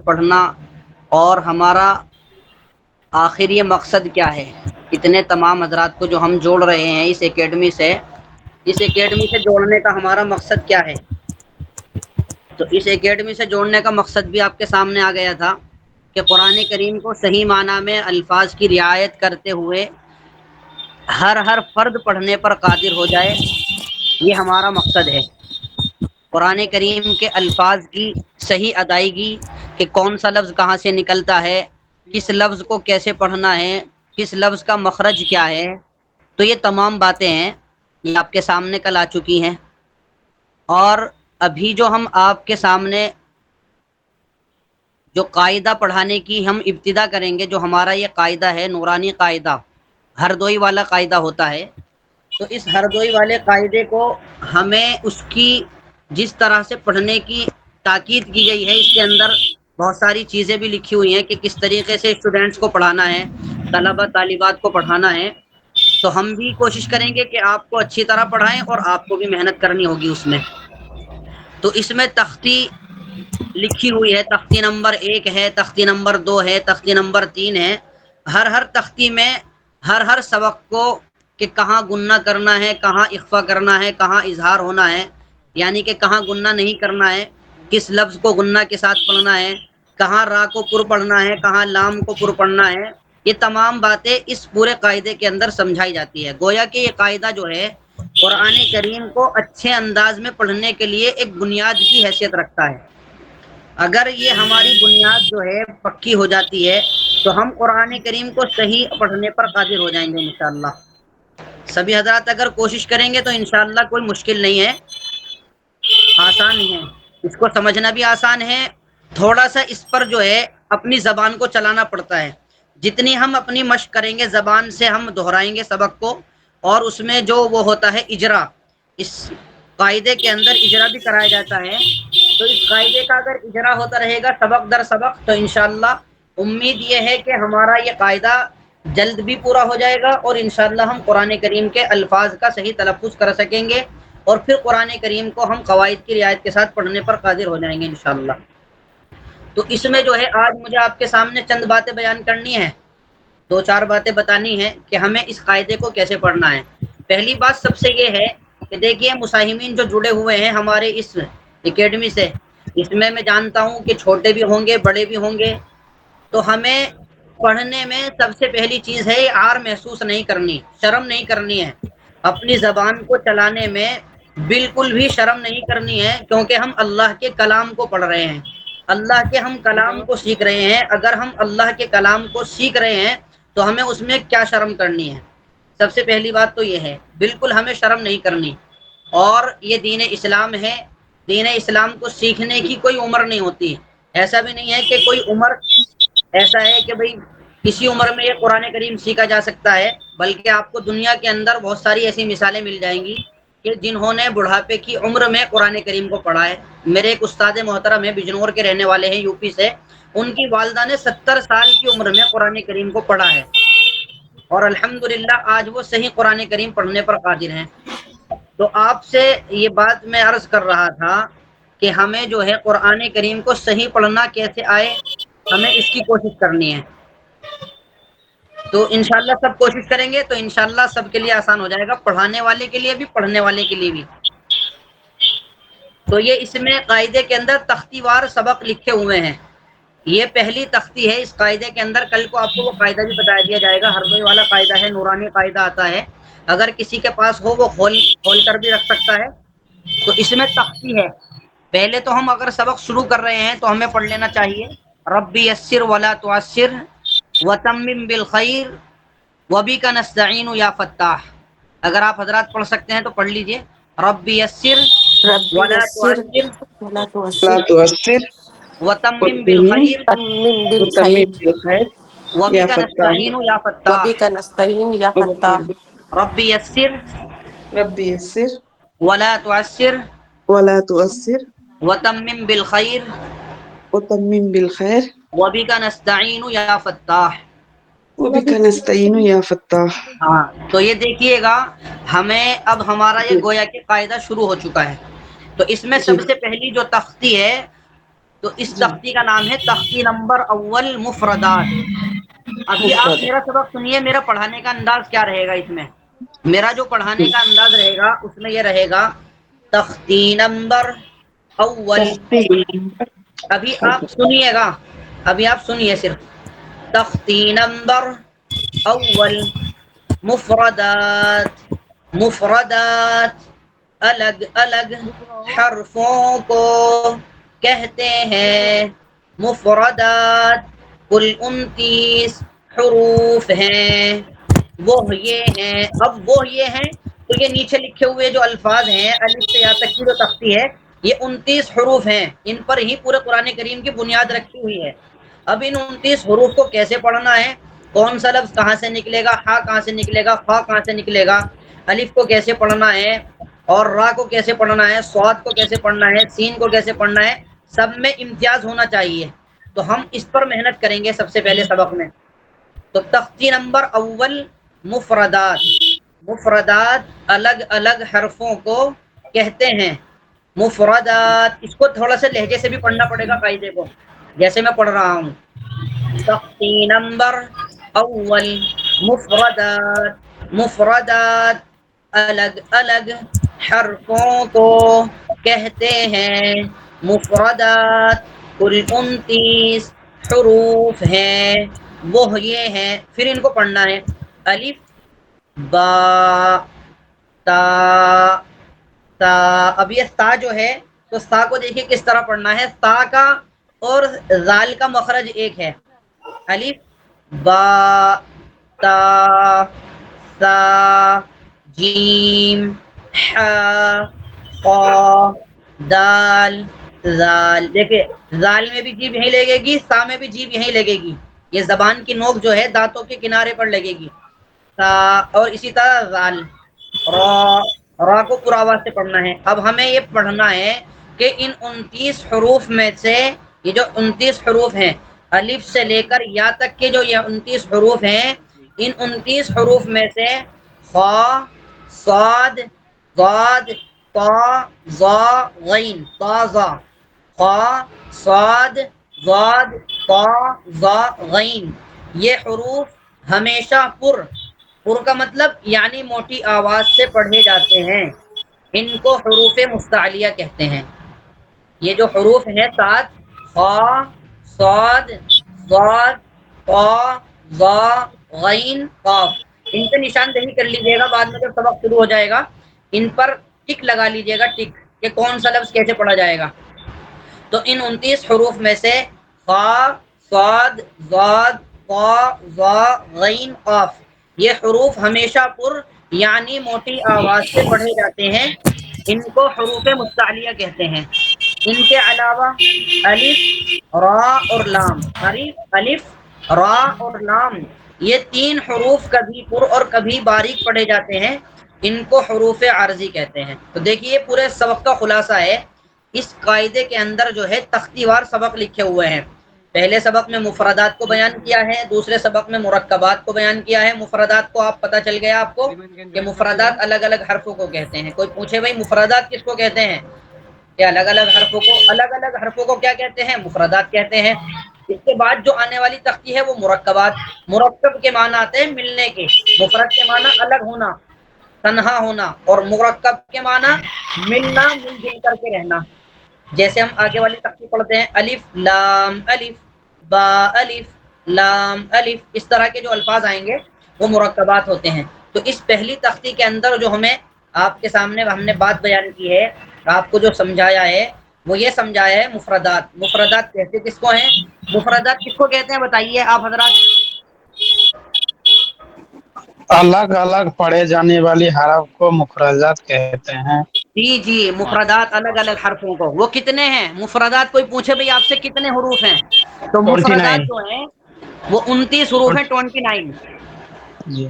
پڑھنا اور ہمارا آخر یہ مقصد کیا ہے، اتنے تمام حضرات کو جو ہم جوڑ رہے ہیں اس اکیڈمی سے جوڑنے کا ہمارا مقصد کیا ہے؟ تو اس اکیڈمی سے جوڑنے کا مقصد بھی آپ کے سامنے آ گیا تھا کہ قرآن کریم کو صحیح معنی میں الفاظ کی رعایت کرتے ہوئے ہر فرد پڑھنے پر قادر ہو جائے، یہ ہمارا مقصد ہے۔ قرآن کریم کے الفاظ کی صحیح ادائیگی کہ کون سا لفظ کہاں سے نکلتا ہے، کس لفظ کو کیسے پڑھنا ہے، کس لفظ کا مخرج کیا ہے، تو یہ تمام باتیں ہیں، یہ آپ کے سامنے کل آ چکی ہیں۔ اور ابھی جو ہم آپ کے سامنے جو قاعدہ پڑھانے کی ہم ابتدا کریں گے، جو ہمارا یہ قاعدہ ہے نورانی قاعدہ، ہر دوئی والا قاعدہ ہوتا ہے، تو اس ہر دوئی والے قاعدے کو ہمیں اس کی جس طرح سے پڑھنے کی تاکید کی گئی ہے، اس کے اندر بہت ساری چیزیں بھی لکھی ہوئی ہیں کہ کس طریقے سے اسٹوڈینٹس کو پڑھانا ہے، طلبہ طالبات کو پڑھانا ہے۔ تو ہم بھی کوشش کریں گے کہ آپ کو اچھی طرح پڑھائیں اور آپ کو بھی محنت کرنی ہوگی اس میں۔ تو اس میں تختی لکھی ہوئی ہے، تختی نمبر 1 ہے، تختی نمبر 2 ہے، تختی نمبر 3 ہے۔ ہر تختی میں ہر سبق کو کہ کہاں گننا کرنا ہے، کہاں اخفا کرنا ہے، کہاں اظہار ہونا ہے، یعنی کہ کہاں گننا نہیں کرنا ہے، کس لفظ کو گننا کے ساتھ پڑھنا ہے، کہاں را کو پر پڑھنا ہے، کہاں لام کو پر پڑھنا ہے، یہ تمام باتیں اس پورے قاعدے کے اندر سمجھائی جاتی ہے۔ گویا کہ یہ قاعدہ جو ہے قرآن کریم کو اچھے انداز میں پڑھنے کے لیے ایک بنیاد کی حیثیت رکھتا ہے۔ اگر یہ ہماری بنیاد جو ہے پکی ہو جاتی ہے تو ہم قرآن کریم کو صحیح پڑھنے پر قادر ہو جائیں گے انشاءاللہ۔ سبھی حضرات اگر کوشش کریں گے تو انشاءاللہ کوئی مشکل نہیں ہے، آسان ہے، اس کو سمجھنا بھی آسان ہے۔ تھوڑا سا اس پر جو ہے اپنی زبان کو چلانا پڑتا ہے، جتنی ہم اپنی مشق کریں گے، زبان سے ہم دہرائیں گے سبق کو، اور اس میں جو وہ ہوتا ہے اجرا، اس قاعدے کے اندر اجرا بھی کرایا جاتا ہے۔ تو اس قاعدے کا اگر اجرا ہوتا رہے گا سبق در سبق تو انشاءاللہ امید یہ ہے کہ ہمارا یہ قاعدہ جلد بھی پورا ہو جائے گا، اور انشاءاللہ ہم قرآن کریم کے الفاظ کا صحیح تلفظ کر سکیں گے، اور پھر قرآن کریم کو ہم قواعد کی رعایت کے ساتھ پڑھنے پر قادر ہو جائیں گے انشاءاللہ۔ تو اس میں جو ہے آج مجھے آپ کے سامنے چند باتیں بیان کرنی ہیں، 2-4 باتیں بتانی ہیں کہ ہمیں اس قاعدے کو کیسے پڑھنا ہے۔ پہلی بات سب سے یہ ہے کہ دیکھیے مساہمین جو جڑے ہوئے ہیں ہمارے اس اکیڈمی سے، اس میں جانتا ہوں کہ چھوٹے بھی ہوں گے بڑے بھی ہوں گے، تو ہمیں پڑھنے میں سب سے پہلی چیز ہے یہ عار محسوس نہیں کرنی، شرم نہیں کرنی ہے، اپنی زبان کو چلانے میں بالکل بھی شرم نہیں کرنی ہے، کیونکہ ہم اللہ کے کلام کو پڑھ رہے ہیں، اللہ کے ہم کلام کو سیکھ رہے ہیں۔ اگر ہم اللہ کے کلام کو سیکھ رہے ہیں تو ہمیں اس میں کیا شرم کرنی ہے؟ سب سے پہلی بات تو یہ ہے، بالکل ہمیں شرم نہیں کرنی۔ اور یہ دین اسلام ہے، دین اسلام کو سیکھنے کی کوئی عمر نہیں ہوتی، ایسا بھی نہیں ہے کہ کوئی عمر ایسا ہے کہ بھئی کسی عمر میں یہ قرآن کریم سیکھا جا سکتا ہے، بلکہ آپ کو دنیا کے اندر بہت ساری ایسی مثالیں مل جائیں گی کہ جنہوں نے بڑھاپے کی عمر میں قرآن کریم کو پڑھا ہے۔ میرے ایک استاد محترم ہیں، بجنور کے رہنے والے ہیں، یو پی سے، ان کی والدہ نے 70 سال کی عمر میں قرآن کریم کو پڑھا ہے، اور الحمدللہ آج وہ صحیح قرآن کریم پڑھنے پر قادر ہیں۔ تو آپ سے یہ بات میں عرض کر رہا تھا کہ ہمیں جو ہے قرآن کریم کو صحیح پڑھنا کیسے آئے، ہمیں اس کی کوشش کرنی ہے۔ تو انشاءاللہ سب کوشش کریں گے تو انشاءاللہ سب کے لیے آسان ہو جائے گا، پڑھانے والے کے لیے بھی پڑھنے والے کے لیے بھی۔ تو یہ اس میں قاعدے کے اندر تختی وار سبق لکھے ہوئے ہیں، یہ پہلی تختی ہے اس قاعدے کے اندر۔ کل کو آپ کو وہ قاعدہ بھی بتا دیا جائے گا، ہر کوئی والا قاعدہ ہے، نورانی قاعدہ آتا ہے، اگر کسی کے پاس ہو وہ کھول کر بھی رکھ سکتا ہے۔ تو اس میں تختی ہے، پہلے تو ہم اگر سبق شروع کر رہے ہیں تو ہمیں پڑھ لینا چاہیے ربی یسر ولا تعسر وتمم بالخیر وبک نستعین یا فتاح۔ اگر آپ حضرات پڑھ سکتے ہیں تو پڑھ لیجئے، ربی یسر ربی ولا یسر تعسر ولا لا تعسر تؤثر وتمم وتمم بالخیر وتمم بالخير وتمم بالخير يا وبک فتاح نستعین یا فتاح۔ وبك نستعين يا فتاح۔ ربی یسر ربي يسر ولا تعسر ولا تؤثر وتمم بالخیر وتمم بالخير وبک نستعین یا فتاح۔ وبك نستعين يا فتاح۔ ہاں تو یہ دیکھیے گا، ہمیں اب ہمارا یہ جی گویا کہ قاعدہ شروع ہو چکا ہے۔ تو اس میں جی سب سے پہلی جو تختی ہے تو اس تختی کا نام ہے تختی نمبر اول مفردات۔ ابھی آپ مفرد میرا سبق سنیے، میرا پڑھانے کا انداز کیا رہے گا اس میں۔ میرا جو پڑھانے کا انداز رہے گا اس میں یہ رہے گا تختی نمبر اول۔ تختی ابھی آپ سنیے گا، ابھی آپ سنیے صرف، تختی نمبر اول مفردات، مفردات الگ الگ حرفوں کو کہتے ہیں مفردات، کل 29 حروف ہیں، وہ یہ ہیں۔ اب وہ یہ ہیں تو یہ نیچے لکھے ہوئے جو الفاظ ہیں الف سے یا تک کی جو تختی ہے یہ 29 حروف ہیں، ان پر ہی پورے قرآن کریم کی بنیاد رکھی ہوئی ہے۔ اب ان 29 حروف کو کیسے پڑھنا ہے، کون سا لفظ کہاں سے نکلے گا، ہا کہاں سے نکلے گا، فا کہاں سے نکلے گا، الف کو کیسے پڑھنا ہے اور را کو کیسے پڑھنا ہے، صاد کو کیسے پڑھنا ہے، سین کو کیسے پڑھنا ہے، سب میں امتیاز ہونا چاہیے۔ تو ہم اس پر محنت کریں گے سب سے پہلے سبق میں۔ تو تختی نمبر اول مفردات، مفردات الگ الگ حرفوں کو کہتے ہیں مفردات۔ اس کو تھوڑا سا لہجے سے بھی پڑھنا پڑے گا قاعدے کو، جیسے میں پڑھ رہا ہوں۔ تختی نمبر اول مفردات، مفردات الگ الگ حرفوں کو کہتے ہیں مفردات، کل 29 حروف ہیں، وہ یہ ہیں۔ پھر ان کو پڑھنا ہے الف با تا تا۔ اب یہ تا جو ہے تو تا کو دیکھیے کس طرح پڑھنا ہے، تا کا اور زال کا مخرج ایک ہے، الف با تا سا جیم ح قا دال زال۔ دیکھیں زال میں بھی جیب یہیں لگے گی، سا میں بھی جیب یہیں لگے گی، یہ زبان کی نوک جو ہے دانتوں کے کنارے پر لگے گی، سا، اور اسی طرح زال۔ را، را کو پورا آواز سے پڑھنا ہے۔ اب ہمیں یہ پڑھنا ہے کہ ان 29 حروف میں سے یہ جو 29 حروف ہیں الف سے لے کر یا تک کے جو یہ 29 حروف ہیں، ان 29 حروف میں سے خا، صاد، ضاد، طا، ظا، غین، طازا، خا، صاد، ضاد، طا، ظا، غین، یہ حروف ہمیشہ پر کا مطلب یعنی موٹی آواز سے پڑھے جاتے ہیں، ان کو حروف مستعلیہ کہتے ہیں۔ یہ جو حروف ہیں 7 خا، صاد، ضاد، طا، ظا، غین، قاف، ان پہ نشاندہی کر لیجیے گا، بعد میں جب سبق شروع ہو جائے گا ان پر ٹک لگا لیجیے گا، ٹک، کہ کون سا لفظ کیسے پڑھا جائے گا۔ تو ان 29 حروف میں سے خا، صاد، ضاد، طا، ظا، غین، قاف، یہ حروف ہمیشہ پر یعنی موٹی آواز سے پڑھے جاتے ہیں، ان کو حروف مستعلیہ کہتے ہیں۔ ان کے علاوہ الف، را اور لام، الف، را اور لام، یہ 3 حروف کبھی پر اور کبھی باریک پڑھے جاتے ہیں، ان کو حروف عارضی کہتے ہیں۔ تو دیکھیے پورے سبق کا خلاصہ ہے، اس قاعدے کے اندر جو ہے تختی وار سبق لکھے ہوئے ہیں۔ پہلے سبق میں مفردات کو بیان کیا ہے، دوسرے سبق میں مرکبات کو بیان کیا ہے۔ مفردات کو آپ پتہ چل گیا آپ کو کہ مفردات الگ الگ حرفوں کو کہتے ہیں۔ کوئی پوچھے بھائی مفردات کس کو کہتے ہیں، کہ الگ الگ حرفوں کو، الگ الگ حرفوں کو کیا کہتے ہیں، مفردات کہتے ہیں۔ اس کے بعد جو آنے والی تختی ہے وہ مرکبات، مرکب کے معنی آتے ہیں ملنے کے، مفرد کے معنی الگ ہونا، تنہا ہونا، اور مرکب کے معنی ملنا، مل جل کر کے رہنا۔ جیسے ہم آگے والی تختی پڑھتے ہیں الف لام الف، با الف، لام الف، اس طرح کے جو الفاظ آئیں گے وہ مرکبات ہوتے ہیں۔ تو اس پہلی تختی کے اندر جو ہمیں آپ کے سامنے ہم نے بات بیان کی ہے، آپ کو جو سمجھایا ہے وہ یہ سمجھایا ہے مفردات۔ مفردات کہتے کس کو ہیں، مفردات کس کو کہتے ہیں بتائیے آپ حضرات۔ الگ الگ پڑھے جانے والی حرف کو مفردات کہتے ہیں۔ جی جی، مفردات الگ الگ حرفوں کو، وہ کتنے ہیں مفردات، کوئی پوچھے بھئی آپ سے کتنے حروف ہیں، تو 29 مفردات جو ہیں وہ 29 حروف ہیں، 29۔ جی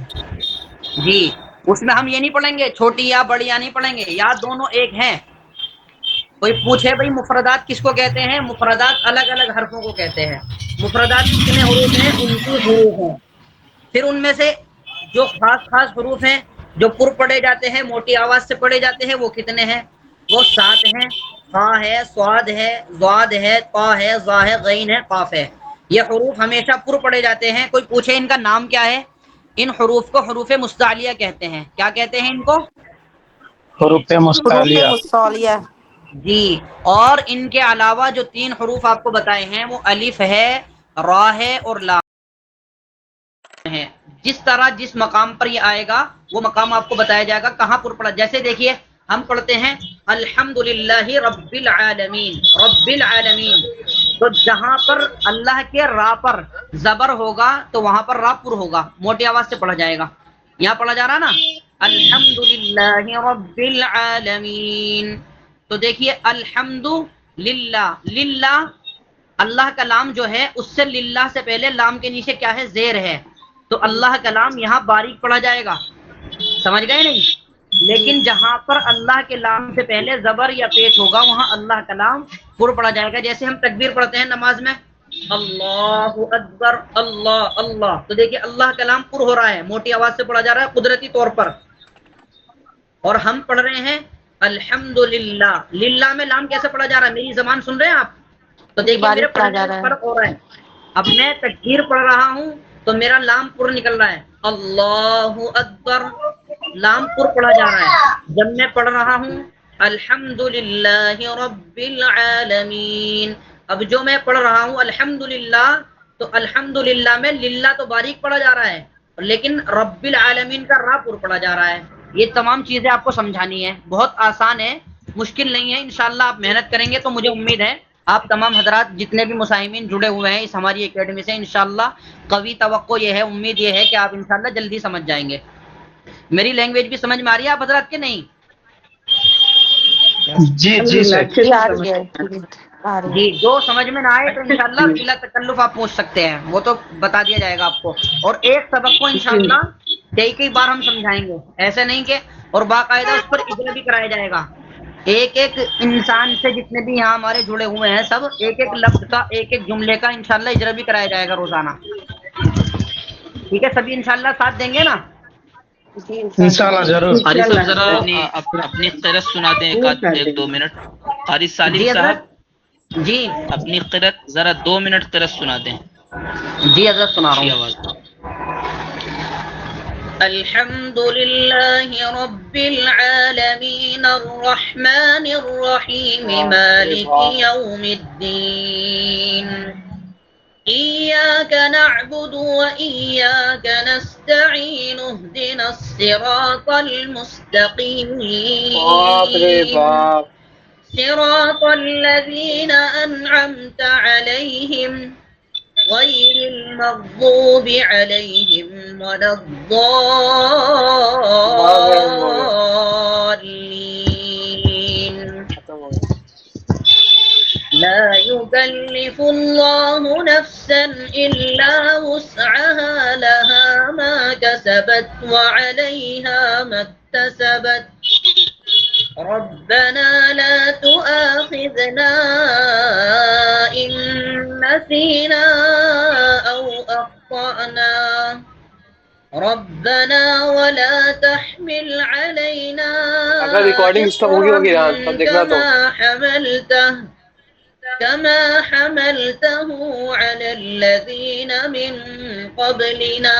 جی، اس میں ہم یہ نہیں پڑھیں گے چھوٹی یا بڑی یا نہیں پڑھیں گے، یا دونوں ایک ہیں۔ کوئی پوچھے بھئی مفردات کس کو کہتے ہیں، مفردات الگ الگ حرفوں کو کہتے ہیں۔ مفردات کتنے حروف ہیں، 29 حروف ہیں۔ پھر ان میں سے جو خاص خاص حروف ہیں جو پر پڑھے جاتے ہیں، موٹی آواز سے پڑھے جاتے ہیں، وہ کتنے ہیں، وہ 7 ہیں، خا ہے، صاد ہے، ضاد ہے، طا ہے، ظا ہے، غین ہے، قاف ہے۔ یہ حروف ہمیشہ پر پڑے جاتے ہیں۔ کوئی پوچھے ان کا نام کیا ہے؟ ان حروف کو حروف مستعلیہ کہتے ہیں۔ کیا کہتے ہیں ان کو؟ حروف حروف مستعلیہ۔ مستعلیہ۔ جی۔ اور ان کے علاوہ جو 3 حروف آپ کو بتائے ہیں وہ الف ہے، را ہے اور لام ہے۔ جس طرح جس مقام پر یہ آئے گا وہ مقام آپ کو بتایا جائے گا کہاں پر پڑا۔ جیسے دیکھیے ہم پڑھتے ہیں الحمدللہ رب العالمین، رب العالمین، تو جہاں پر اللہ کے را پر زبر ہوگا تو وہاں پر را پر ہوگا، موٹی آواز سے پڑھا جائے گا۔ یہاں پڑھا جا رہا نا الحمدللہ رب العالمین، تو دیکھیے الحمد للہ، للہ اللہ کا لام جو ہے اس سے للہ سے پہلے لام کے نیچے کیا ہے؟ زیر ہے، تو اللہ کا لام یہاں باریک پڑھا جائے گا، سمجھ گئے نہیں؟ جی لیکن جہاں پر اللہ کے لام سے پہلے زبر یا پیش ہوگا وہاں اللہ کا لام پر پڑھا جائے گا۔ جیسے ہم تکبیر پڑھتے ہیں نماز میں، اللہ اکبر، اللہ اللہ، تو دیکھیے اللہ کا لام پر ہو رہا ہے، موٹی آواز سے پڑھا جا رہا ہے قدرتی طور پر۔ اور ہم پڑھ رہے ہیں الحمدللہ، للہ میں لام کیسے پڑھا جا رہا ہے؟ میری زبان سن رہے ہیں آپ؟ تو جی، دیکھیے میرے باریک پڑھا پڑھنے جا میں رہا فرق ہو رہا ہے۔ اب میں تکبیر پڑھ رہا ہوں تو میرا لام پر نکل رہا ہے، اللہ اکبر، لام پر پڑھا جا رہا ہے۔ جب میں پڑھ رہا ہوں الحمدللہ رب العالمین، اب جو میں پڑھ رہا ہوں الحمدللہ، تو الحمدللہ میں للہ تو باریک پڑھا جا رہا ہے لیکن رب العالمین کا را پر پڑھا جا رہا ہے۔ یہ تمام چیزیں آپ کو سمجھانی ہے، بہت آسان ہے، مشکل نہیں ہے۔ انشاءاللہ آپ محنت کریں گے تو مجھے امید ہے آپ تمام حضرات جتنے بھی مساہمین جڑے ہوئے ہیں اس ہماری اکیڈمی سے، انشاءاللہ قوی توقع یہ ہے، امید یہ ہے کہ آپ انشاءاللہ جلدی سمجھ جائیں گے۔ میری لینگویج بھی سمجھ میں آ رہی ہے آپ حضرات کے نہیں؟ جی جی الحمدللہ سر۔ اچھے جی، سے آ سمجھ۔ رہی ہے جی، آ رہی جی، ہے۔ جو سمجھ میں نہ آئے تو انشاءاللہ بلا تکلف آپ پوچھ سکتے ہیں، وہ تو بتا دیا جائے گا آپ کو۔ اور ایک سبق کو جی انشاءاللہ کئی بار ہم سمجھائیں گے، ایسے نہیں کہ، اور باقاعدہ اس پر اجرا بھی کرایا جائے گا۔ ایک ایک انسان سے جتنے بھی یہاں ہمارے جڑے ہوئے ہیں سب ایک ایک لفظ کا، ایک ایک جملے کا انشاءاللہ اجرا بھی کرایا جائے گا روزانہ۔ ٹھیک ہے، سبھی انشاءاللہ ساتھ دیں گے نا؟ جی، انشاءاللہ۔ انشاءاللہ ضرور۔ قاری صاحب انشاءاللہ ذرا ضرور اپنی قرت سنا دیں، ضرور کر ایک دیں دو گے۔ منٹ۔ قاری سالم جی صاحب حضرت، جی اپنی قرت ذرا 2 منٹ قرت سنا دیں، جی حضرت سنا رہا اچھی ہوں۔ آواز میں۔ الحمد لله رب العالمين الرحمن الرحيم مالك يوم الدين إياك نعبد وإياك نستعين اهدنا الصراط المستقيم صراط الذين أنعمت عليهم غير المغضوب عليهم ولا الضالين لا يكلف الله نفسا إلا وسعها لها ما كسبت وعليها ما اكتسبت ربنا لا تؤاخذنا إن نسينا أو أخطأنا ربنا ولا تحمل علينا إصرا كما حملته على الذين من قبلنا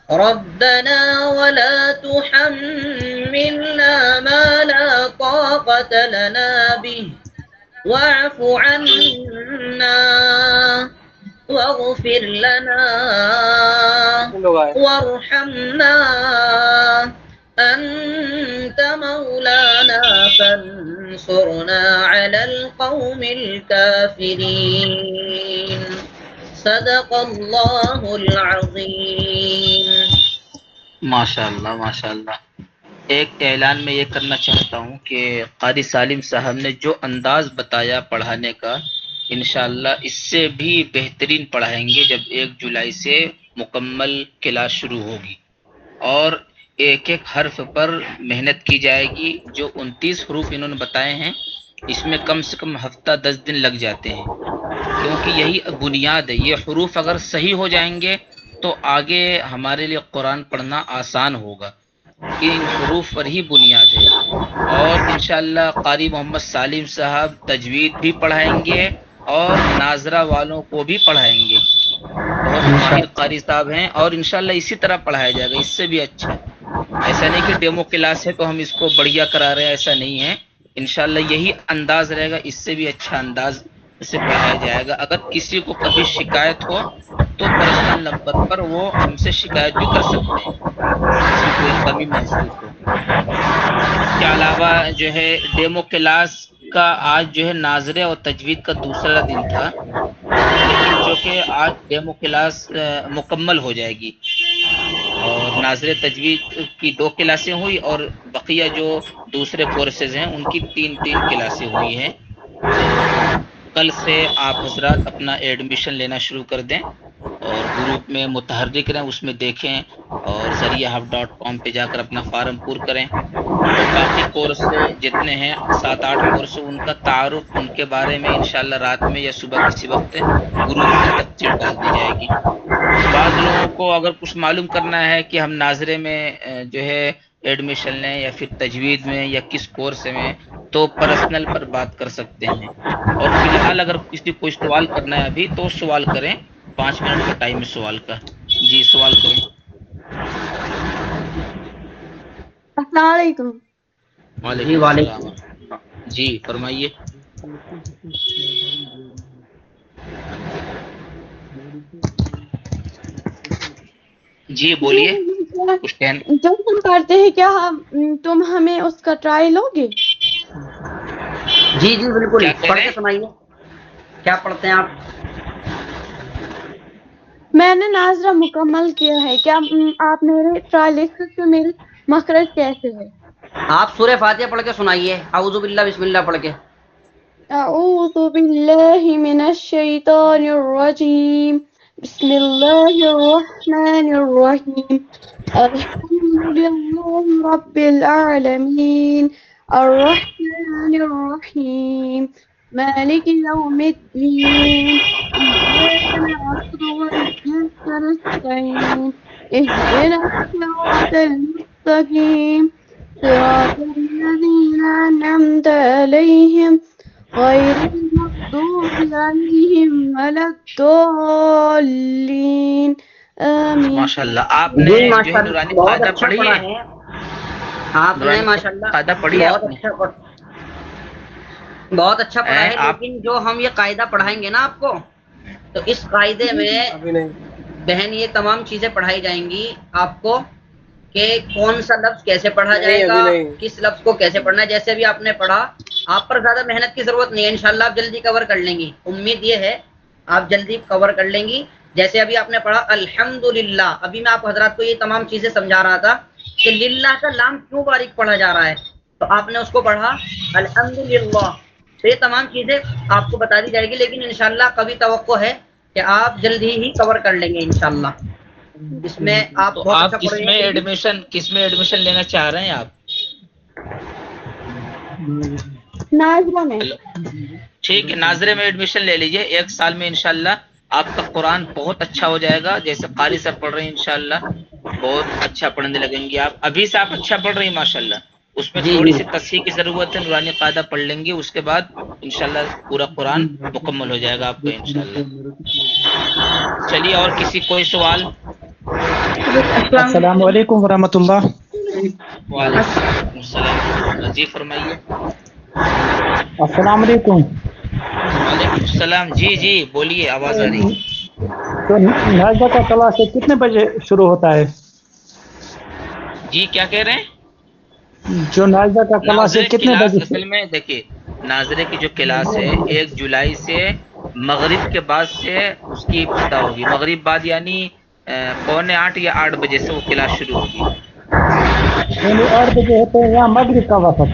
ربنا ولا تحملنا ما لا طاقة لنا به واعف عنا واغفر لنا وارحمنا أنت مولانا فانصرنا على القوم الكافرين صدق الله العظيم۔ ماشاء اللہ ماشاء اللہ۔ ایک اعلان میں یہ کرنا چاہتا ہوں کہ قاری سالم صاحب نے جو انداز بتایا پڑھانے کا، انشاءاللہ اس سے بھی بہترین پڑھائیں گے جب 1 جولائی سے مکمل کلاس شروع ہوگی، اور ایک ایک حرف پر محنت کی جائے گی۔ جو 29 حروف انہوں نے بتائے ہیں اس میں کم سے کم ہفتہ 10 دن لگ جاتے ہیں، کیونکہ یہی بنیاد ہے۔ یہ حروف اگر صحیح ہو جائیں گے تو آگے ہمارے لیے قرآن پڑھنا آسان ہوگا۔ ان حروف پر ہی بنیاد ہے. اور انشاءاللہ قاری محمد سالم صاحب تجوید بھی پڑھائیں گے اور ناظرہ والوں کو بھی پڑھائیں گے. بہت ماہر قاری صاحب ہیں اور انشاءاللہ اسی طرح پڑھایا جائے گا، اس سے بھی اچھا. ایسا نہیں کہ ڈیمو کلاس ہے تو ہم اس کو بڑھیا کرا رہے ہیں، ایسا نہیں ہے. انشاءاللہ یہی انداز رہے گا، اس سے بھی اچھا انداز سے پڑھایا جائے گا. اگر کسی کو کبھی شکایت ہو تو پرسنل نمبر پر وہ ہم سے شکایت بھی کر سکتے ہیں جس میں کوئی کمی محسوس ہو. اس کے علاوہ جو ہے ڈیمو کلاس کا آج جو ہے ناظرے اور تجوید کا دوسرا دن تھا، لیکن جو کہ آج ڈیمو کلاس مکمل ہو جائے گی اور ناظر تجوید کی 2 کلاسیں ہوئی اور بقیہ جو دوسرے کورسز ہیں ان کی 3 کلاسیں ہوئی ہیں. تو کل سے آپ حضرات اپنا ایڈمیشن لینا شروع کر دیں اور گروپ میں متحرک رہیں، اس میں دیکھیں اور ذریعہ ہب .com پہ جا کر اپنا فارم پر کریں. اور باقی کورس جتنے ہیں 7-8 کورس ان کا تعارف ان کے بارے میں انشاءاللہ رات میں یا صبح کسی وقت گروپ میں تفصیل ڈال دی جائے گی. بعض لوگوں کو اگر کچھ معلوم کرنا ہے کہ ہم ناظرے میں جو ہے ایڈمیشن لیں یا پھر تجوید میں یا کس کورس میں، تو پرسنل پر بات کر سکتے ہیں. اور فی الحال اگر کسی کوئی سوال کرنا ہے ابھی تو سوال کریں، 5 منٹ کا ٹائم ہے سوال کا. جی سوال کریں. السلام علیکم. جی وعلیکم وعلیکم. السلام. جی فرمائیے. جی بولیے کچھ کہنا. جو ہم پڑھتے ہیں کیا تم ہمیں اس کا ٹرائی لو گے؟ جی جی بالکل، کیا کہہ پڑھ رہے کے ہیں؟ سنائیے. کیا پڑھتے ہیں آپ؟ میں نے ناظرہ مکمل کیا ہے، کیا آپ میرے ٹرائی لکھ سکتے ہو میرے مخرج کیسے ہے؟ آپ سورہ فاتحہ پڑھ کے سنائیے، اعوذ باللہ بسم اللہ پڑھ کے. اعوذ باللہ من الشیطان الرجیم، بسم اللہ الرحمن الرحیم، الحمد للہ رب العالمین، الرحمن الرحیم، مالک یوم الدین، ایاک نعبد وایاک نستعین، اهدنا الصراط المستقیم، صراط الذین انعمت علیہم غیر المغضوب علیہم ولا الضالین، آمین. ماشاء اللہ آپ نے جی جو ہے ماشاء اللہ نورانی بہت قاعدہ اچھا پڑھی پڑھا ہے؟ ہے آپ نے، نورانی ماشاء اللہ قاعدہ پڑھی ہے آپ نے؟ بہت اچھا پڑھا ہے. آپ لیکن جو ہم یہ قاعدہ پڑھائیں گے نا آپ کو، تو اس قاعدے میں بہن یہ تمام چیزیں پڑھائی جائیں گی آپ کو کہ کون سا لفظ کیسے پڑھا جائے گا، کس لفظ کو کیسے پڑھنا ہے. جیسے ابھی آپ نے پڑھا، آپ پر زیادہ محنت کی ضرورت نہیں ہے، انشاءاللہ آپ جلدی کور کر لیں گی، امید یہ ہے آپ جلدی کور کر لیں گی. جیسے ابھی آپ نے پڑھا الحمدللہ، ابھی میں آپ حضرات کو یہ تمام چیزیں سمجھا رہا تھا کہ للہ کا لام کیوں باریک پڑھا جا رہا ہے، تو آپ نے اس کو پڑھا الحمدللہ. تو یہ تمام چیزیں آپ کو بتا دی جائے گی، لیکن انشاءاللہ کبھی توقع ہے کہ آپ جلدی ہی کور کر لیں گے انشاءاللہ. اس میں آپ تو بہت آپ اچھا پڑھ رہے ہیں پھر بھی. کس میں ایڈمیشن لینا چاہ رہے ہیں آپ؟ ناظرہ میں. ہلو، ٹھیک ہے ناظرے میں ایڈمیشن لے لیجئے. 1 سال میں انشاءاللہ آپ کا قرآن بہت اچھا ہو جائے گا. جیسے قاری صاحب پڑھ رہے ہیں انشاءاللہ بہت اچھا پڑھنے لگیں گے آپ. ابھی سے آپ اچھا پڑھ رہے ہیں ماشاءاللہ. اس میں جی تھوڑی جی سی تصحیح کی ضرورت ہے، نورانی قاعدہ پڑھ لیں گے، اس کے بعد انشاءاللہ پورا قرآن مکمل ہو جائے گا آپ کا انشاءاللہ. چلیے اور کسی کوئی سوال؟ السلام علیکم ورحمۃ اللہ. وعلیکم السلام ورحمۃ اللہ. جی فرمائیے. السلام علیکم. وعلیکم السلام. جی جی بولیے، آواز آ رہی. تو نازدہ کا کلاس کتنے بجے شروع ہوتا ہے؟ جی کیا کہہ رہے ہیں؟ جو نازدہ کا کلاس ہے ناظرے کتنے کلاس بجے اصل میں دیکھیے، ناظرے کی جو کلاس ہے 1 جولائی سے مغرب کے بعد سے اس کی ابتدا ہوگی. مغرب بعد یعنی 7:45 یا 8 بجے سے وہ کلاس شروع ہوگی. یعنی 8 بجے ہوتے ہیں یا مغرب کا وقت؟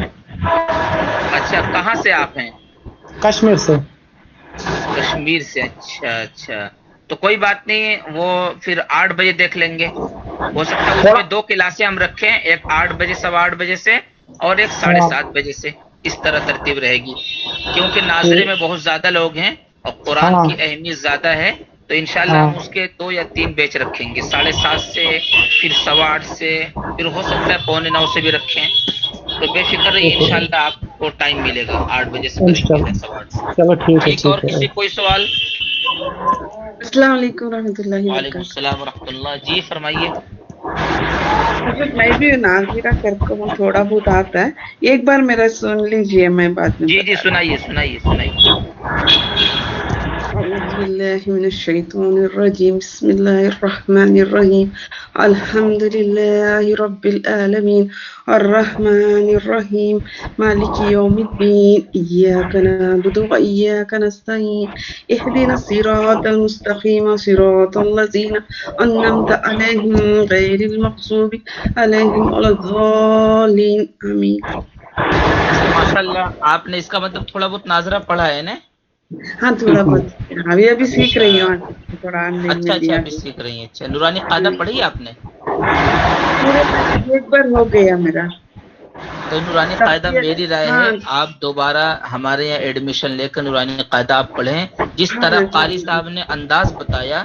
اچھا کہاں سے آپ ہیں؟ کشمیر سے. کشمیر سے. اچھا اچھا، تو کوئی بات نہیں، وہ پھر 8 بجے دیکھ لیں گے. ہو سکتا ہے اس میں 2 کلاسیں ہم رکھیں، ایک 8 بجے 8:15 بجے سے اور ایک 7:30 بجے سے. اس طرح ترتیب رہے گی، کیونکہ ناظرے میں بہت زیادہ لوگ ہیں اور قرآن ہاں کی اہمیت زیادہ ہے. تو انشاءاللہ ہم اس کے 2 یا 3 بیچ رکھیں گے، 7:30 سے، پھر 8:15 سے، پھر ہو سکتا ہے 8:45 سے بھی رکھیں. تو بے فکر رہیے، انشاءاللہ آپ کو ٹائم ملے گا. 8 بجے سے کریں گے، 8:15 سے. چلو ٹھیک. اور کسی کوئی سوال؟ السلام علیکم ورحمۃ اللہ وعلیکم وبرکاتہ. السلام ورحمۃ اللہ. جی فرمائیے. حضرت میں بھی ناظرہ کرتا ہوں، تھوڑا بہت آتا ہے. ایک بار میرا سن لیجئے، میں بعد میں جی جی بتا سنائیے سنائیے سنائیے. أعوذ بالله من الشيطان الرجيم. بسم الله الرحمن الرحيم. الحمد لله رب العالمين الرحمن الرحيم مالك يوم الدين إياك نعبد وإياك نستعين اهدنا الصراط المستقيم صراط الذين أنعمت عليهم غير المغضوب عليهم ولا الضالين آمين. ماشاء اللہ آپ نے اس کا مطلب تھوڑا بہت ناظرہ پڑھا ہے نا؟ ہاں تھوڑا بہت ابھی سیکھ رہی ہوں. قرآن نہیں اچھا میں اچھا دیا ابھی ہے. سیکھ رہی ہیں. اچھا نورانی قاعدہ پڑھی آپ نے؟ ایک بار ہو گیا میرا. تو نورانی قاعدہ میری رائے ہے ہاں آپ دوبارہ ہمارے یہاں ایڈمیشن لے کر نورانی قاعدہ آپ پڑھیں. جس طرح قاری صاحب نے انداز بتایا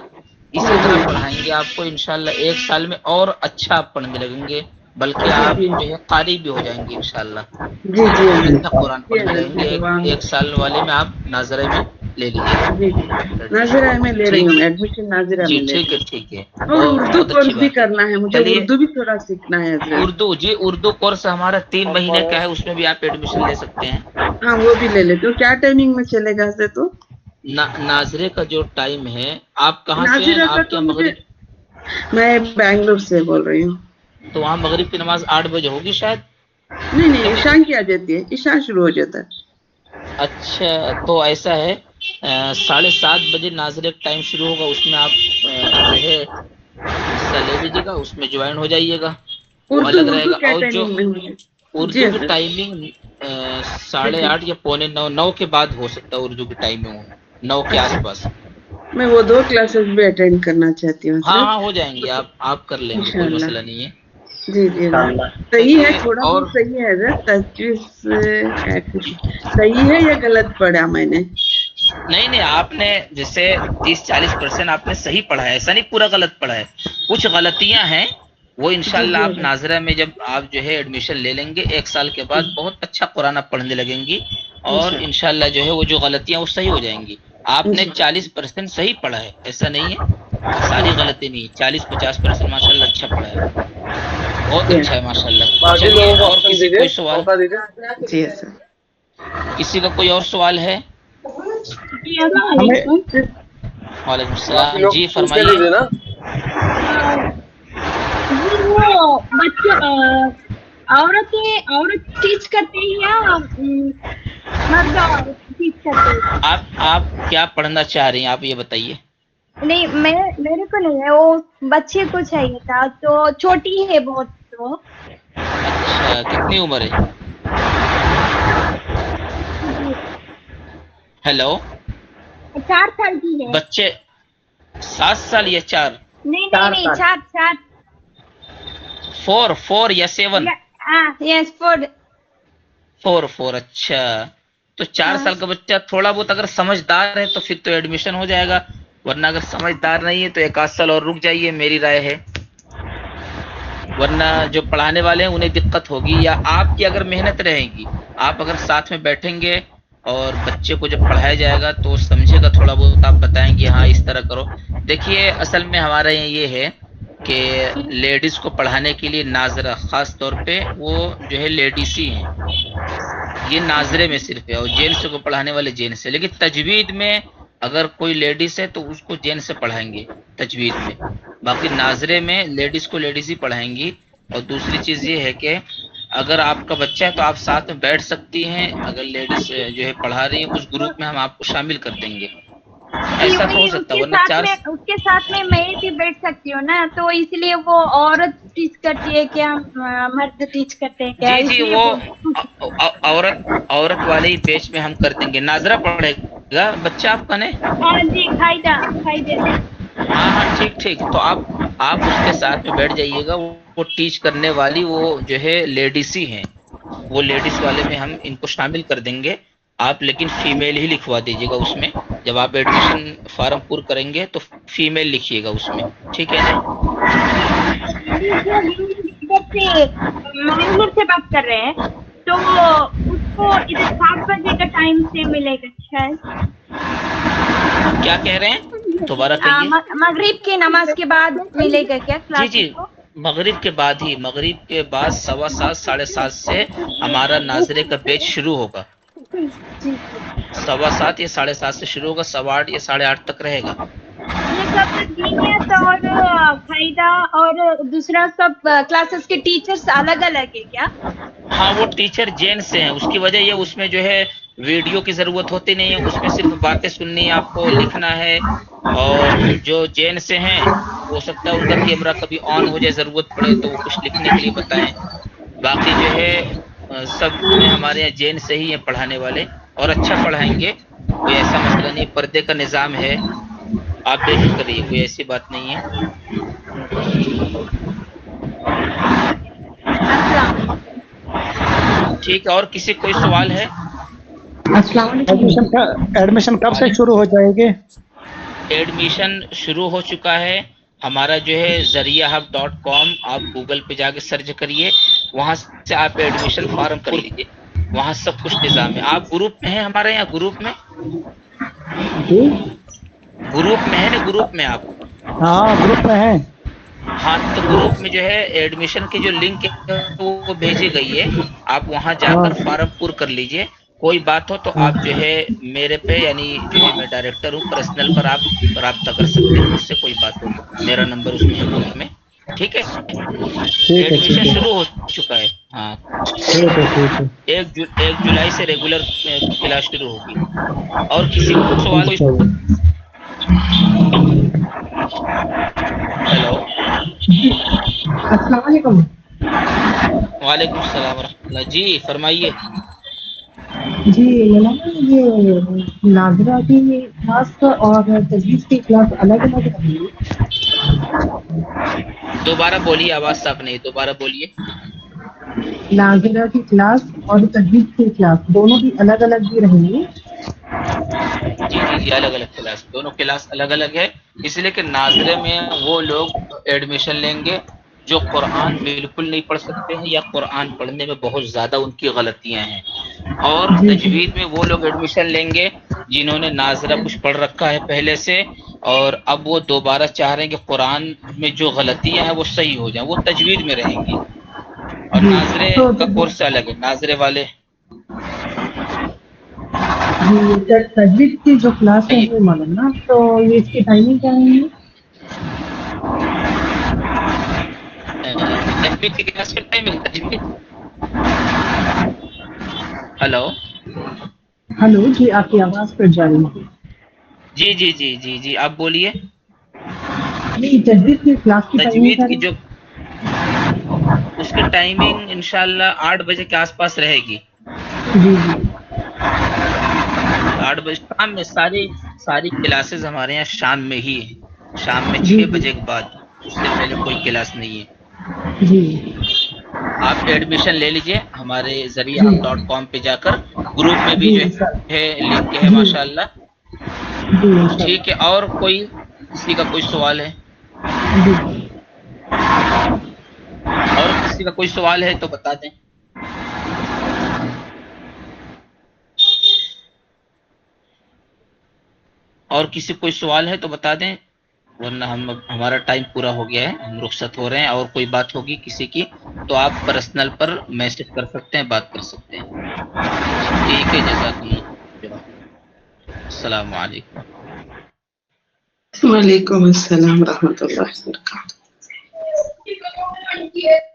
اسی طرح پڑھائیں گے آپ کو. انشاءاللہ 1 سال میں اور اچھا آپ پڑھنے لگیں گے، بلکہ آپ جو ہے قاری بھی ہو جائیں گے انشاءاللہ. جی جی اچھا قرآن جی پڑھنے لگیں گے. ایک سال والے میں آپ ناظرے میں لے لیجیے گا. جی ناظرہ میں لے رہی ٹھیک. ہوں، ایڈمیشن ناظرہ جی میں لے ٹھیک رہی ہے ہوں. ٹھیک ہے. اور بہت اردو بہت اچھی کورس بھی بات ہے. کرنا ہے مجھے، چلیے اردو بھی تھوڑا سیکھنا ہے حضرت. اردو، جی اردو کورس ہمارا 3 مہینے کا ہے، اس میں بھی آپ ایڈمیشن لے سکتے ہیں. ہاں وہ بھی لے لیتے ہوں. کیا ٹائمنگ میں چلے گا حضرت؟ تو ناظرے کا جو ٹائم ہے، آپ کہاں سے ہیں؟ ناظرہ کا آپ تو کیا مجھے، مغرب؟ میں بنگلور سے بول رہی ہوں. تو وہاں مغرب کی نماز 8 بجے ہوگی شاید. نہیں عشاء کی آ جاتی ہے، عشاء شروع ہو جاتا ہے. اچھا تو ایسا ہے 7:30 بجے ناظرے کا ٹائم شروع ہوگا، اس میں آپ جو ہے حصہ لے لیجیے گا، اس میں جوائن ہو جائیے گا. وہ الگ رہے اردو گا. کیا اور جو ٹائمنگ میں ہوگی؟ جی اردو کی حضرت. ٹائمنگ جی جی 8:30 یا 8:45 9 کے بعد ہو سکتا ہے. اردو کی ٹائمنگ 9 کے آس اچھا، پاس. میں وہ 2 کلاسز بھی اٹینڈ کرنا چاہتی ہوں ہاں حضرت. ہاں ہو جائیں گے، آپ کر لیں گے، انشاء کوئی اللہ. مسئلہ نہیں ہے. جی جی صحیح ہے، چلیے. تھوڑا اور بہت صحیح ہے حضرت. تجویز صحیح ہے یا غلط پڑھا میں نے؟ نہیں آپ نے جیسے 30-40% آپ نے صحیح پڑھا ہے، ایسا نہیں پورا غلط پڑھا ہے. کچھ غلطیاں ہیں وہ جی انشاءاللہ جی آپ حضرت. ناظرہ میں جب آپ جو ہے ایڈمیشن لے لیں گے 1 سال کے بعد بہت اچھا قرآن آپ پڑھنے لگیں گی. اور انشاء اللہ. انشاءاللہ جو ہے وہ جو غلطیاں وہ صحیح ہو جائیں گی. آپ نے جی 40% صحیح پڑھا ہے، ایسا نہیں ہے ساری غلطی نہیں. 40-50% ماشاء اللہ اچھا پڑھا ہے، بہت جی اچھا ہے ماشاء اللہ. چلیے اور کسی کوئی سوال؟ جی سر. کسی کا کوئی اور سوال ہے؟ جی السلام ہمیں علیکم. وعلیکم السلام. جی فرمائیے. جی وہ بچے عورت ٹیچ کرتے ہیں یا مرد ٹیچ کرتے ہیں؟ آپ کیا پڑھنا چاہ رہی ہیں آپ یہ بتائیے. نہیں میرے کو نہیں ہے، وہ بچے کو چاہیے تھا، تو چھوٹی ہے بہت. تو اچھا کتنی عمر ہے؟ جی ہیلو. 4 سال کی ہے. بچے 7 سال یا 4؟ نہیں 4. 4 یا 7؟ یس 4. 4 اچھا. تو 4 سال کا بچہ تھوڑا بہت اگر سمجھدار ہے تو پھر تو ایڈمیشن ہو جائے گا، ورنہ اگر سمجھدار نہیں ہے تو 1 سال اور رک جائیے، میری رائے ہے. ورنہ جو پڑھانے والے ہیں انہیں دقت ہوگی، یا آپ کی اگر محنت رہے گی، آپ اگر ساتھ میں بیٹھیں گے اور بچے کو جب پڑھایا جائے گا تو سمجھے گا تھوڑا بہت، آپ بتائیں گے ہاں اس طرح کرو. دیکھیے اصل میں ہمارے یہاں یہ ہے کہ لیڈیز کو پڑھانے کے لیے ناظرہ خاص طور پہ وہ جو ہے لیڈیز ہی ہیں، یہ ناظرے میں صرف ہے. اور جینس کو پڑھانے والے جینس ہے، لیکن تجوید میں اگر کوئی لیڈیز ہے تو اس کو جینس سے پڑھائیں گے تجوید میں. باقی ناظرے میں لیڈیز کو لیڈیز ہی پڑھائیں گی. اور دوسری چیز یہ ہے کہ اگر آپ کا بچہ ہے تو آپ ساتھ میں بیٹھ سکتی ہیں، اگر لیڈیز جو ہے پڑھا رہی ہیں اس گروپ میں ہم آپ کو شامل کر دیں گے. جی ایسا تو ہو وہی سکتا ہے، ورنہ 4 اس کے ساتھ میں بھی بیٹھ سکتی ہوں نا، تو اس لیے وہ عورت ٹیچ کرتی ہے کیا مرد ٹیچ کرتے ہیں کیا، جی اس جی لیے وہ عورت والے ہی بیچ میں ہم کر دیں گے. ناظرہ پڑھے گا بچہ آپ کا نے؟ ہاں جی کھائی دے. ہاں ٹھیک. تو آپ اس کے ساتھ میں بیٹھ جائیے گا. وہ ٹیچ کرنے والی وہ جو ہے لیڈیز ہی ہیں، وہ لیڈیز والے میں ہم ان کو شامل کر دیں گے. آپ لیکن فیمیل ہی لکھوا دیجیے گا اس میں. جب آپ ایڈمیشن فارم پر کریں گے تو فیمیل لکھیے گا اس میں. ٹھیک ہے نا؟ مینیجر سے بات کر رہے ہیں تو اس کو ادھر 7 بجے کا ٹائم سے ملے گا شاید. کیا کہہ رہے ہیں؟ دوبارہ کہیے. مغرب کی نماز کے بعد ملے گا کیا جی کلاسز جی، کو؟ مغرب کے بعد ہی، مغرب کے بعد 7:15 7:30 سے ہمارا ناظرے کا بیچ شروع ہوگا. 7:15 یا 7:30 سے شروع ہوگا، 8:15 یا 8:30 تک رہے گا. یہ سب دینیت اور قاعدہ اور دوسرا سب کلاسز کے ٹیچرز الگ الگ ہے کیا؟ ہاں وہ ٹیچر جین سے ہیں، اس کی وجہ یہ اس میں جو ہے ویڈیو کی ضرورت ہوتی نہیں ہے، اس میں صرف باتیں سننی ہے، آپ کو لکھنا ہے. اور جو جین سے ہیں ہو سکتا ہے ان کا کیمرہ کبھی آن ہو جائے، ضرورت پڑے تو وہ کچھ لکھنے کے لیے بتائیں. باقی جو ہے سب میں ہمارے یہاں جین سے ہی ہیں پڑھانے والے، اور اچھا پڑھائیں گے. کوئی ایسا مسئلہ نہیں، پردے کا نظام ہے، آپ بے فکر رہیے، کوئی ایسی بات نہیں ہے. ٹھیک ہے، اور کسی کوئی سوال ہے؟ السلام علیکم. ایڈمیشن کب سے وعلیکم. شروع ہو جائے گی؟ ایڈمیشن شروع ہو چکا ہے. ہمارا جو ہے ذریعہ hub.com، آپ گوگل پہ جا کے سرچ کریے، وہاں سے آپ ایڈمیشن فارم کر لیجیے. وہاں سب کچھ نظام ہے. آپ گروپ میں ہیں ہمارے یہاں؟ گروپ میں جی گروپ میں ہے نا؟ گروپ میں آپ؟ ہاں گروپ میں ہے. ہاں تو گروپ میں جو ہے ایڈمیشن کی جو لنک ہے وہ بھیجی گئی ہے، آپ وہاں جا ہاں کر فارم پر کر لیجئے. کوئی بات ہو تو ہاں آپ جو ہے میرے پہ، یعنی جو ہے میں ڈائریکٹر ہوں، پرسنل پر آپ رابطہ کر سکتے ہیں مجھ سے، کوئی بات ہو تو. میرا نمبر اس میں ہے گروپ میں. ٹھیک ہے، ٹھیک ہے ایڈمیشن ٹھیک ہے شروع ہو چکا ہے. ہاں، ٹھیک ہے ٹھیک ہے. 1 جولائی سے ریگولر کلاس شروع ہوگی. اور کسی کو سوال؟ انشاء اللہ. ہیلو. السلام علیکم. وعلیکم السلام ورحمۃ اللہ. جی فرمائیے. جی مولانا، یہ ناظرہ کی کلاس اور تجویز کی کلاس الگ الگ رہی ہے؟ دوبارہ بولیے، آواز صاف نہیں، دوبارہ بولیے. ناظرہ کی کلاس اور تجویز کی کلاس دونوں بھی الگ الگ بھی رہیں گی؟ جی جی جی، الگ الگ کلاس، دونوں کلاس الگ الگ ہے. اس لیے کہ ناظرے میں وہ لوگ ایڈمیشن لیں گے جو قرآن بالکل نہیں پڑھ سکتے ہیں، یا قرآن پڑھنے میں بہت زیادہ ان کی غلطیاں ہیں. اور جی جی تجوید میں وہ لوگ ایڈمیشن لیں گے جنہوں نے ناظرہ کچھ پڑھ رکھا ہے پہلے سے، اور اب وہ دوبارہ چاہ رہے ہیں کہ قرآن میں جو غلطیاں ہیں وہ صحیح ہو جائیں، وہ تجوید میں رہیں گے. اور جی. ناظرے تو کا کورس الگ ہے، ناظرے والے. جی تجویز کی جو کلاس ہے مولانا، تو یہ اس کی ٹائمنگ کیا ہے؟ تجوید کی کلاس کا ٹائم ہے. تجوید، ہلو. ہلو جی، آپ کی آواز کٹ جا رہی ہے. جی جی جی جی جی، آپ بولیے. نہیں، تجویز کی کلاس کی ٹائمنگ تجوید کیا کی جو رہی؟ اس کی ٹائمنگ انشاءاللہ 8 بجے کے آس پاس رہے گی. جی جی. 8 بجے شام میں. ساری کلاسز ہمارے یہاں شام میں ہی ہیں، شام میں جی 6 جی بجے کے بعد، اس سے پہلے کوئی کلاس نہیں ہے. جی آپ ایڈمیشن لے لیجئے ہمارے ذریعہ جی hub.com پہ جا کر. گروپ میں بھی جی جو انشاء ہے لنک ہے، جی ماشاء اللہ. جی انشاء ٹھیک ہے، اللہ. اور کوئی کسی کا کوئی سوال ہے؟ جی. اور کسی کا کوئی سوال ہے تو بتا دیں. اور کسی کوئی سوال ہے تو بتا دیں، ورنہ ہمارا ٹائم پورا ہو گیا ہے، ہم رخصت ہو رہے ہیں. اور کوئی بات ہوگی کسی کی تو آپ پرسنل پر میسج کر سکتے ہیں، بات کر سکتے ہیں. ٹھیک ہے، جزاک اللہ. السلام علیکم. وعلیکم السلام ورحمۃ اللہ وبرکاتہ.